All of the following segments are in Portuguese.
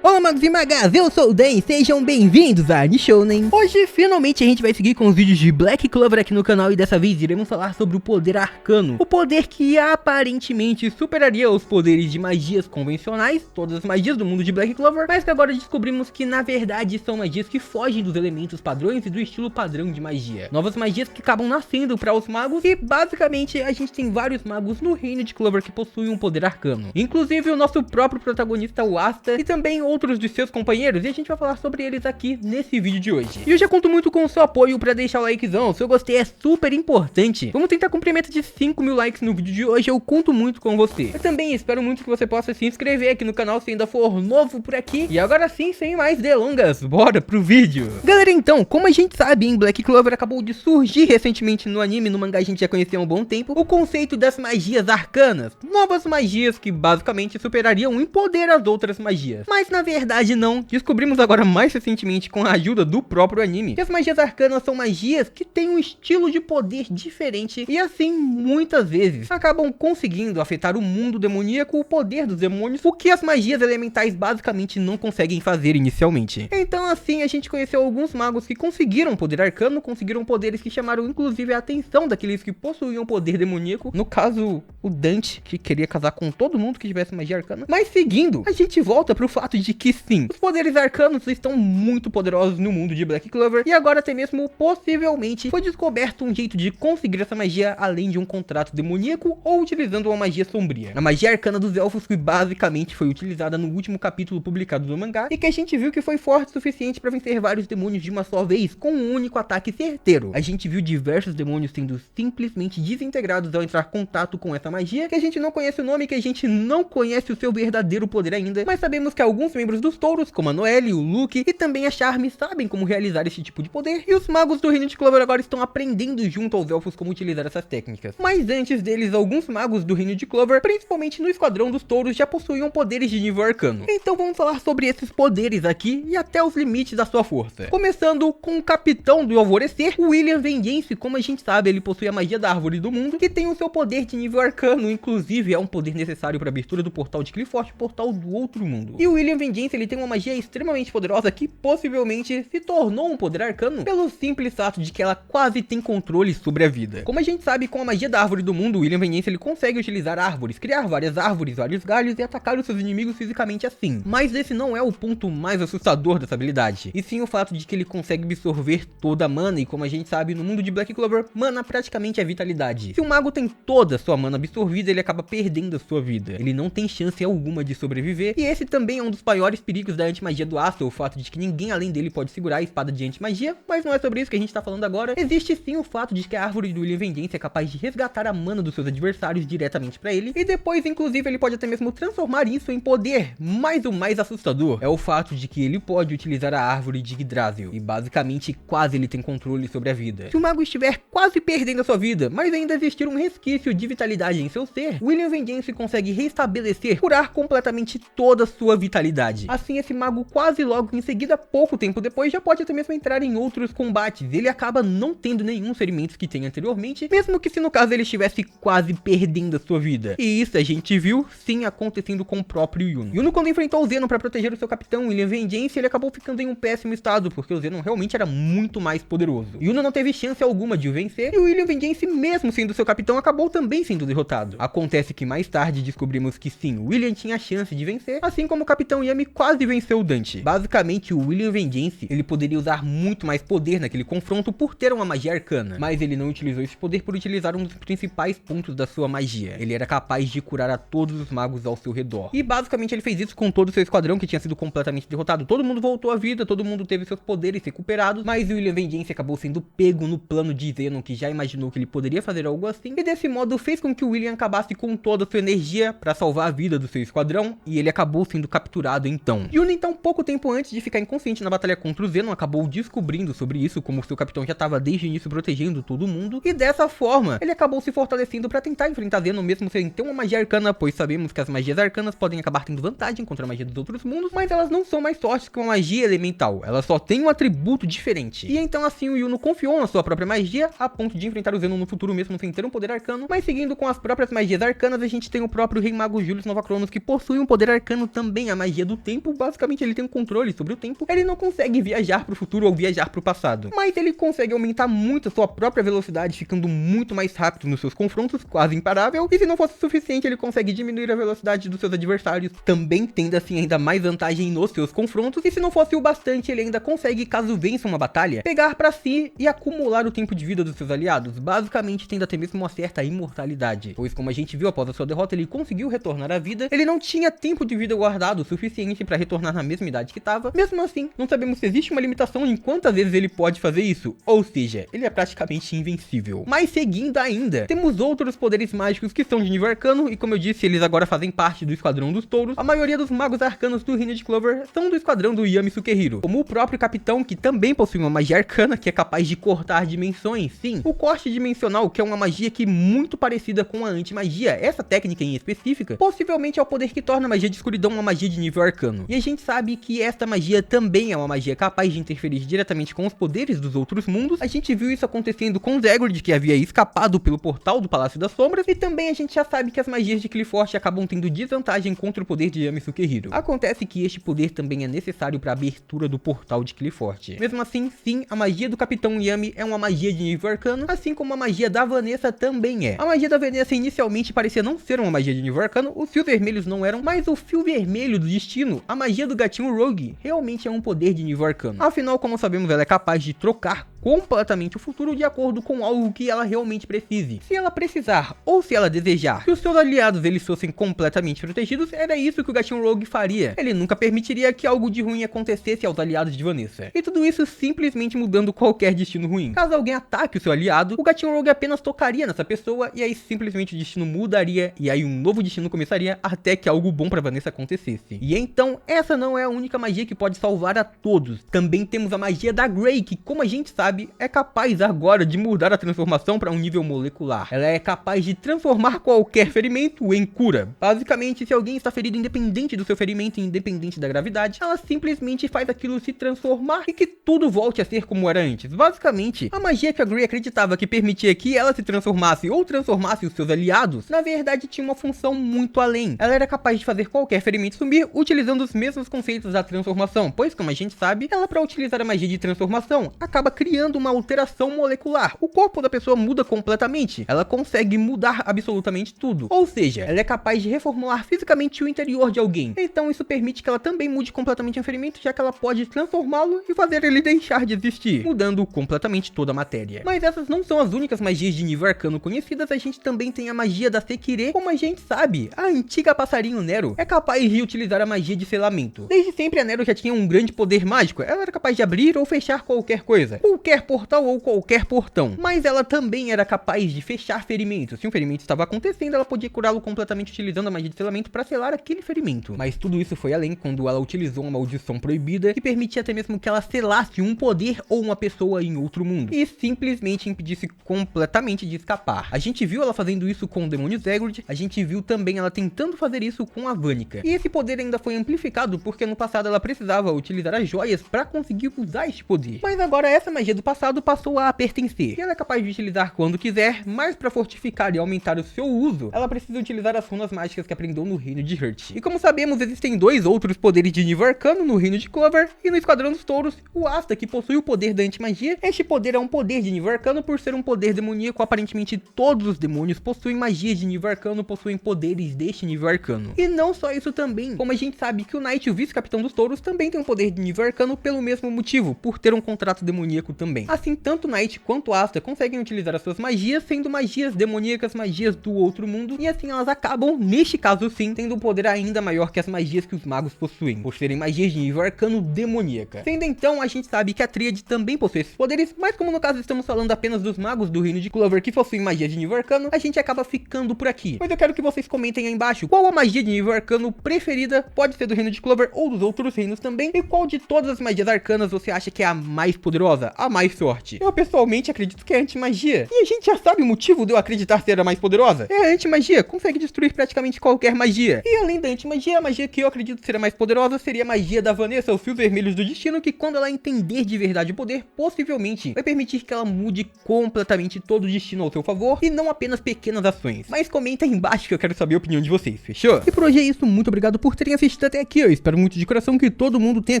Olá magos e magas, eu sou o Dan, sejam bem-vindos a Nishounen. Hoje finalmente a gente vai seguir com os vídeos de Black Clover aqui no canal e dessa vez iremos falar sobre o poder arcano. O poder que aparentemente superaria os poderes de magias convencionais, todas as magias do mundo de Black Clover, mas que agora descobrimos que na verdade são magias que fogem dos elementos padrões e do estilo padrão de magia. Novas magias que acabam nascendo para os magos e basicamente a gente tem vários magos no reino de Clover que possuem um poder arcano. Inclusive o nosso próprio protagonista, o Asta, e também outros de seus companheiros, e a gente vai falar sobre eles aqui nesse vídeo de hoje. E eu já conto muito com o seu apoio pra deixar o likezão, se eu gostei é super importante. Vamos tentar cumprir a meta de 5.000 likes no vídeo de hoje, eu conto muito com você. Eu também espero muito que você possa se inscrever aqui no canal se ainda for novo por aqui. E agora sim, sem mais delongas, bora pro vídeo. Galera, então, como a gente sabe, em Black Clover acabou de surgir recentemente no anime, no mangá a gente já conhecia há um bom tempo, o conceito das magias arcanas. Novas magias que basicamente superariam em poder as outras magias. Mas na verdade não, descobrimos agora mais recentemente com a ajuda do próprio anime que as magias arcanas são magias que têm um estilo de poder diferente e assim muitas vezes acabam conseguindo afetar o mundo demoníaco, o poder dos demônios, o que as magias elementais basicamente não conseguem fazer inicialmente. Então assim a gente conheceu alguns magos que conseguiram poder arcano, conseguiram poderes que chamaram inclusive a atenção daqueles que possuíam poder demoníaco, no caso o Dante, que queria casar com todo mundo que tivesse magia arcana. Mas seguindo, a gente volta pro fato de que sim, os poderes arcanos estão muito poderosos no mundo de Black Clover e agora até mesmo possivelmente foi descoberto um jeito de conseguir essa magia além de um contrato demoníaco ou utilizando uma magia sombria. A magia arcana dos elfos que basicamente foi utilizada no último capítulo publicado do mangá e que a gente viu que foi forte o suficiente para vencer vários demônios de uma só vez com um único ataque certeiro. A gente viu diversos demônios sendo simplesmente desintegrados ao entrar em contato com essa magia, que a gente não conhece o nome, que a gente não conhece o seu verdadeiro poder ainda, mas sabemos que alguns membros dos touros, como a Noelle, o Luke e também a Charme, sabem como realizar esse tipo de poder, e os magos do reino de Clover agora estão aprendendo junto aos elfos como utilizar essas técnicas. Mas antes deles, alguns magos do reino de Clover, principalmente no esquadrão dos touros, já possuíam poderes de nível arcano. Então vamos falar sobre esses poderes aqui e até os limites da sua força. Começando com o capitão do alvorecer, o William Vengeance. Como a gente sabe, ele possui a magia da árvore do mundo, que tem o seu poder de nível arcano, inclusive é um poder necessário para a abertura do portal de Qliphort, portal do outro mundo. E o William Vengeance, ele tem uma magia extremamente poderosa que possivelmente se tornou um poder arcano pelo simples fato de que ela quase tem controle sobre a vida. Como a gente sabe, com a magia da árvore do mundo, o William Vengeance ele consegue utilizar árvores, criar várias árvores, vários galhos e atacar os seus inimigos fisicamente assim. Mas esse não é o ponto mais assustador dessa habilidade, e sim o fato de que ele consegue absorver toda a mana, e como a gente sabe, no mundo de Black Clover, mana praticamente é vitalidade. Se o mago tem toda a sua mana absorvida, ele acaba perdendo a sua vida. Ele não tem chance alguma de sobreviver, e esse também é um dos maiores perigos da antimagia do Asta, o fato de que ninguém além dele pode segurar a espada de antimagia, mas não é sobre isso que a gente tá falando agora. Existe sim o fato de que a árvore do William Vengeance é capaz de resgatar a mana dos seus adversários diretamente pra ele, e depois inclusive ele pode até mesmo transformar isso em poder. Mas o mais assustador é o fato de que ele pode utilizar a árvore de Yggdrasil, e basicamente quase ele tem controle sobre a vida. Se o mago estiver quase perdendo a sua vida, mas ainda existir um resquício de vitalidade em seu ser, William Vengeance consegue restabelecer, curar completamente toda a sua vitalidade. Assim, esse mago quase logo em seguida, pouco tempo depois, já pode até mesmo entrar em outros combates. Ele acaba não tendo nenhum ferimentos que tem anteriormente, mesmo que se no caso ele estivesse quase perdendo a sua vida. E isso a gente viu sim acontecendo com o próprio Yuno. Yuno, quando enfrentou o Zenon para proteger o seu capitão William Vengeance, ele acabou ficando em um péssimo estado, porque o Zenon realmente era muito mais poderoso. Yuno não teve chance alguma de o vencer, e o William Vengeance, mesmo sendo seu capitão, acabou também sendo derrotado. Acontece que mais tarde descobrimos que sim, o William tinha a chance de vencer, assim como o capitão Yami quase venceu o Dante. Basicamente, o William Vengeance, ele poderia usar muito mais poder naquele confronto por ter uma magia arcana, mas ele não utilizou esse poder por utilizar um dos principais pontos da sua magia. Ele era capaz de curar a todos os magos ao seu redor. E basicamente ele fez isso com todo o seu esquadrão que tinha sido completamente derrotado. Todo mundo voltou à vida, todo mundo teve seus poderes recuperados, mas o William Vengeance acabou sendo pego no plano de Zenon, que já imaginou que ele poderia fazer algo assim, e desse modo fez com que o William acabasse com toda a sua energia para salvar a vida do seu esquadrão, e ele acabou sendo capturado então. Yuno, então, pouco tempo antes de ficar inconsciente na batalha contra o Zenon, acabou descobrindo sobre isso, como seu capitão já estava desde o início protegendo todo mundo, e dessa forma, ele acabou se fortalecendo para tentar enfrentar Zenon mesmo sem ter uma magia arcana, pois sabemos que as magias arcanas podem acabar tendo vantagem contra a magia dos outros mundos, mas elas não são mais fortes que uma magia elemental, elas só têm um atributo diferente. E então assim o Yuno confiou na sua própria magia, a ponto de enfrentar o Zenon no futuro mesmo sem ter um poder arcano, mas seguindo com as próprias magias arcanas, a gente tem o próprio Rei Mago Julius Novachronos, que possui um poder arcano também, a magia do tempo, basicamente ele tem um controle sobre o tempo. Ele não consegue viajar pro futuro ou viajar pro passado, mas ele consegue aumentar muito a sua própria velocidade, ficando muito mais rápido nos seus confrontos, quase imparável. E se não fosse suficiente, ele consegue diminuir a velocidade dos seus adversários, também tendo assim ainda mais vantagem nos seus confrontos. E se não fosse o bastante, ele ainda consegue, caso vença uma batalha, pegar pra si e acumular o tempo de vida dos seus aliados, basicamente tendo até mesmo uma certa imortalidade, pois como a gente viu após a sua derrota, ele conseguiu retornar à vida. Ele não tinha tempo de vida guardado o suficiente para retornar na mesma idade que estava. Mesmo assim, não sabemos se existe uma limitação em quantas vezes ele pode fazer isso, ou seja, ele é praticamente invencível. Mas seguindo ainda, temos outros poderes mágicos que são de nível arcano, e como eu disse, eles agora fazem parte do Esquadrão dos Touros. A maioria dos magos arcanos do Reino de Clover são do Esquadrão do Yami Sukehiro, como o próprio Capitão, que também possui uma magia arcana, que é capaz de cortar dimensões. Sim, o corte dimensional, que é uma magia que muito parecida com a antimagia. Essa técnica em específica, possivelmente é o poder que torna a magia de escuridão uma magia de nível arcano. E a gente sabe que esta magia também é uma magia capaz de interferir diretamente com os poderes dos outros mundos. A gente viu isso acontecendo com Zegord, que havia escapado pelo portal do Palácio das Sombras, e também a gente já sabe que as magias de Qliphort acabam tendo desvantagem contra o poder de Yami Sukehiro. Acontece que este poder também é necessário para a abertura do portal de Qliphort. Mesmo assim, sim, a magia do Capitão Yami é uma magia de nível arcano, assim como a magia da Vanessa também é. A magia da Vanessa inicialmente parecia não ser uma magia de nível arcano, os fios vermelhos não eram, mas o fio vermelho do destino, a magia do gatinho Rogue, realmente é um poder de nível arcano. Afinal, como sabemos, ela é capaz de trocar completamente o futuro de acordo com algo que ela realmente precise. Se ela precisar ou se ela desejar que os seus aliados eles fossem completamente protegidos, era isso que o gatinho Rogue faria. Ele nunca permitiria que algo de ruim acontecesse aos aliados de Vanessa. E tudo isso simplesmente mudando qualquer destino ruim. Caso alguém ataque o seu aliado, o gatinho Rogue apenas tocaria nessa pessoa e aí simplesmente o destino mudaria e aí um novo destino começaria até que algo bom pra Vanessa acontecesse. E então, essa não é a única magia que pode salvar a todos. Também temos a magia da Grey, que como a gente sabe, é capaz agora de mudar a transformação para um nível molecular. Ela é capaz de transformar qualquer ferimento em cura. Basicamente, se alguém está ferido independente do seu ferimento, independente da gravidade, ela simplesmente faz aquilo se transformar e que tudo volte a ser como era antes. Basicamente, a magia que a Grey acreditava que permitia que ela se transformasse ou transformasse os seus aliados, na verdade tinha uma função muito além. Ela era capaz de fazer qualquer ferimento sumir utilizando os mesmos conceitos da transformação, pois como a gente sabe, ela para utilizar a magia de transformação, acaba criando uma alteração molecular. O corpo da pessoa muda completamente. Ela consegue mudar absolutamente tudo. Ou seja, ela é capaz de reformular fisicamente o interior de alguém. Então isso permite que ela também mude completamente o ferimento, já que ela pode transformá-lo e fazer ele deixar de existir, mudando completamente toda a matéria. Mas essas não são as únicas magias de nível arcano conhecidas. A gente também tem a magia da Sekire. Como a gente sabe, a antiga passarinho Nero é capaz de utilizar a magia de selamento. Desde sempre a Nero já tinha um grande poder mágico. Ela era capaz de abrir ou fechar qualquer coisa, qualquer portal ou qualquer portão, mas ela também era capaz de fechar ferimentos. Se um ferimento estava acontecendo, ela podia curá-lo completamente utilizando a magia de selamento para selar aquele ferimento. Mas tudo isso foi além quando ela utilizou uma maldição proibida que permitia até mesmo que ela selasse um poder ou uma pessoa em outro mundo e simplesmente impedisse completamente de escapar. A gente viu ela fazendo isso com o demônio Zegord, a gente viu também ela tentando fazer isso com a Vanica. E esse poder ainda foi amplificado porque no passado ela precisava utilizar as joias para conseguir usar este poder. Mas agora essa magia do passado passou a pertencer. E ela é capaz de utilizar quando quiser, mas para fortificar e aumentar o seu uso, ela precisa utilizar as runas mágicas que aprendeu no reino de Hurt. E como sabemos, existem dois outros poderes de nível arcano no reino de Clover e no Esquadrão dos Touros. O Asta, que possui o poder da antimagia. Este poder é um poder de nível arcano por ser um poder demoníaco. Aparentemente todos os demônios possuem magias de nível arcano, possuem poderes deste nível arcano. E não só isso também, como a gente sabe que o Knight, o vice-capitão dos Touros, também tem um poder de nível arcano pelo mesmo motivo, por ter um contrato demoníaco também. Assim, tanto Knight quanto Asta conseguem utilizar as suas magias, sendo magias demoníacas, magias do outro mundo, e assim elas acabam, neste caso sim, tendo um poder ainda maior que as magias que os magos possuem, por serem magias de nível arcano demoníaca. Sendo então, a gente sabe que a Tríade também possui esses poderes, mas como no caso estamos falando apenas dos magos do reino de Clover que possuem magias de nível arcano, a gente acaba ficando por aqui. Mas eu quero que vocês comentem aí embaixo qual a magia de nível arcano preferida, pode ser do reino de Clover ou dos outros reinos também, e qual de todas as magias arcanas você acha que é a mais poderosa, a mais sorte. Eu pessoalmente acredito que é anti-magia. E a gente já sabe o motivo de eu acreditar ser a mais poderosa. É a anti-magia, consegue destruir praticamente qualquer magia. E além da anti-magia, a magia que eu acredito ser a mais poderosa seria a magia da Vanessa, os fios vermelhos do destino, que quando ela entender de verdade o poder, possivelmente vai permitir que ela mude completamente todo o destino ao seu favor e não apenas pequenas ações. Mas comenta aí embaixo que eu quero saber a opinião de vocês, fechou? E por hoje é isso, muito obrigado por terem assistido até aqui, eu espero muito de coração que todo mundo tenha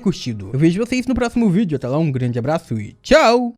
curtido. Eu vejo vocês no próximo vídeo, até lá, um grande abraço e tchau!